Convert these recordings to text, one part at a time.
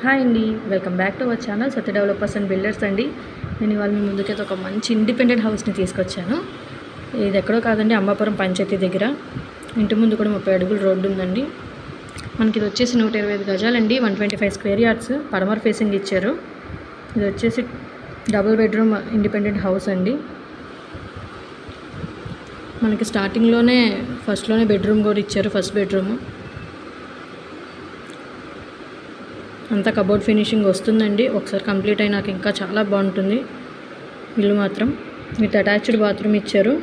Hi అండి, welcome back to our channel Satya developers and builders అండి. నేను ఇవాళ మీ ముందుకైతే ఒక మంచి ఇండిపెండెంట్ హౌస్ని తీసుకొచ్చాను. ఇది ఎక్కడో కాదండి, అంబాపురం పంచాయతీ దగ్గర. ఇంటి ముందు కూడా 30 అడుగుల రోడ్డు ఉందండి. మనకి ఇది వచ్చేసి 125 గజాలండి, 125 స్క్వేర్ యార్డ్స్, పడమర ఫేసింగ్ ఇచ్చారు. ఇది వచ్చేసి డబుల్ బెడ్రూమ్ ఇండిపెండెంట్ హౌస్ అండి. మనకి స్టార్టింగ్లోనే ఫస్ట్లోనే బెడ్రూమ్ కూడా ఇచ్చారు. ఫస్ట్ బెడ్రూమ్ అంతా కబోర్డ్ ఫినిషింగ్ వస్తుందండి. ఒకసారి కంప్లీట్ అయినాక ఇంకా చాలా బాగుంటుంది ఇల్లు మాత్రం. విత్ అటాచ్డ్ బాత్రూమ్ ఇచ్చారు.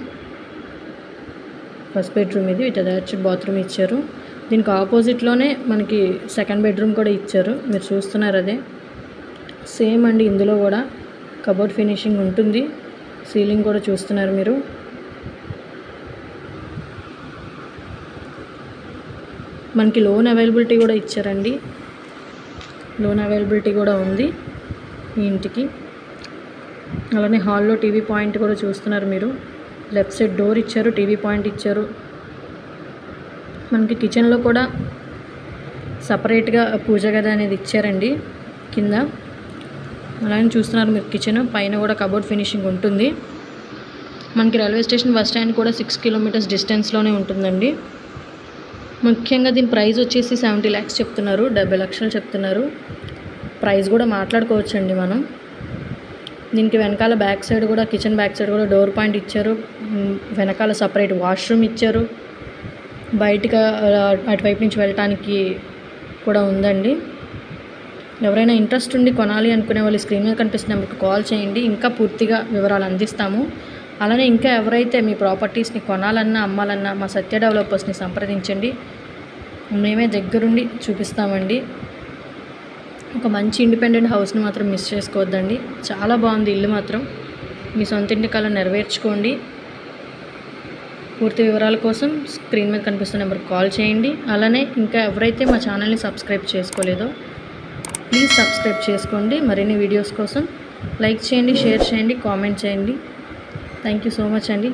ఫస్ట్ బెడ్రూమ్ ఇది, విత్ అటాచ్డ్ బాత్రూమ్ ఇచ్చారు. దీనికి ఆపోజిట్లోనే మనకి సెకండ్ బెడ్రూమ్ కూడా ఇచ్చారు. మీరు చూస్తున్నారు అదే సేమ్ అండి. ఇందులో కూడా కబోర్డ్ ఫినిషింగ్ ఉంటుంది. సీలింగ్ కూడా చూస్తున్నారు మీరు. మనకి లోన్ అవైలబిలిటీ కూడా ఇచ్చారండి. లోన్ అవైలబిలిటీ కూడా ఉంది ఈ ఇంటికి. అలానే హాల్లో టీవీ పాయింట్ కూడా చూస్తున్నారు మీరు. లెఫ్ట్ సైడ్ డోర్ ఇచ్చారు, టీవీ పాయింట్ ఇచ్చారు. మనకి కిచెన్లో కూడా సపరేట్గా పూజ గది అనేది ఇచ్చారండి కింద. అలానే చూస్తున్నారు మీరు కిచెన్ పైన కూడా కబోర్డ్ ఫినిషింగ్ ఉంటుంది. మనకి రైల్వే స్టేషన్ బస్ స్టాండ్ కూడా 6 కిలోమీటర్స్ డిస్టెన్స్లోనే ఉంటుందండి. ముఖ్యంగా దీని ప్రైస్ వచ్చేసి 70 lakhs చెప్తున్నారు, 70 లక్షలు చెప్తున్నారు. ప్రైస్ కూడా మాట్లాడుకోవచ్చండి మనం. దీనికి వెనకాల బ్యాక్ సైడ్ కూడా, కిచెన్ బ్యాక్ సైడ్ కూడా డోర్ పాయింట్ ఇచ్చారు. వెనకాల సపరేట్ వాష్రూమ్ ఇచ్చారు. బయటగా అటువైపు నుంచి వెళ్ళటానికి కూడా ఉందండి. ఎవరైనా ఇంట్రెస్ట్ ఉండి కొనాలి అనుకునే వాళ్ళు స్క్రీన్ మీద కనిపిస్తున్న నెంబర్కి కాల్ చేయండి. ఇంకా పూర్తిగా వివరాలు అందిస్తాము. అలానే ఇంకా ఎవరైతే మీ ప్రాపర్టీస్ని కొనాలన్నా అమ్మాలన్నా మా సత్య డెవలపర్స్ని సంప్రదించండి. మేమే దగ్గరుండి చూపిస్తామండి. ఒక మంచి ఇండిపెండెంట్ హౌస్ని మాత్రం మిస్ చేసుకోవద్దండి. చాలా బాగుంది ఇల్లు మాత్రం. మీ సొంత ఇంటి కల నెరవేర్చుకోండి. పూర్తి వివరాల కోసం స్క్రీన్ మీద కనిపిస్తున్న నెంబర్కి కాల్ చేయండి. అలానే ఇంకా ఎవరైతే మా ఛానల్ని సబ్స్క్రైబ్ చేసుకోలేదో ప్లీజ్ సబ్స్క్రైబ్ చేసుకోండి. మరిన్ని వీడియోస్ కోసం లైక్ చేయండి, షేర్ చేయండి, కామెంట్ చేయండి. థ్యాంక్ యూ సో మచ్ అండి.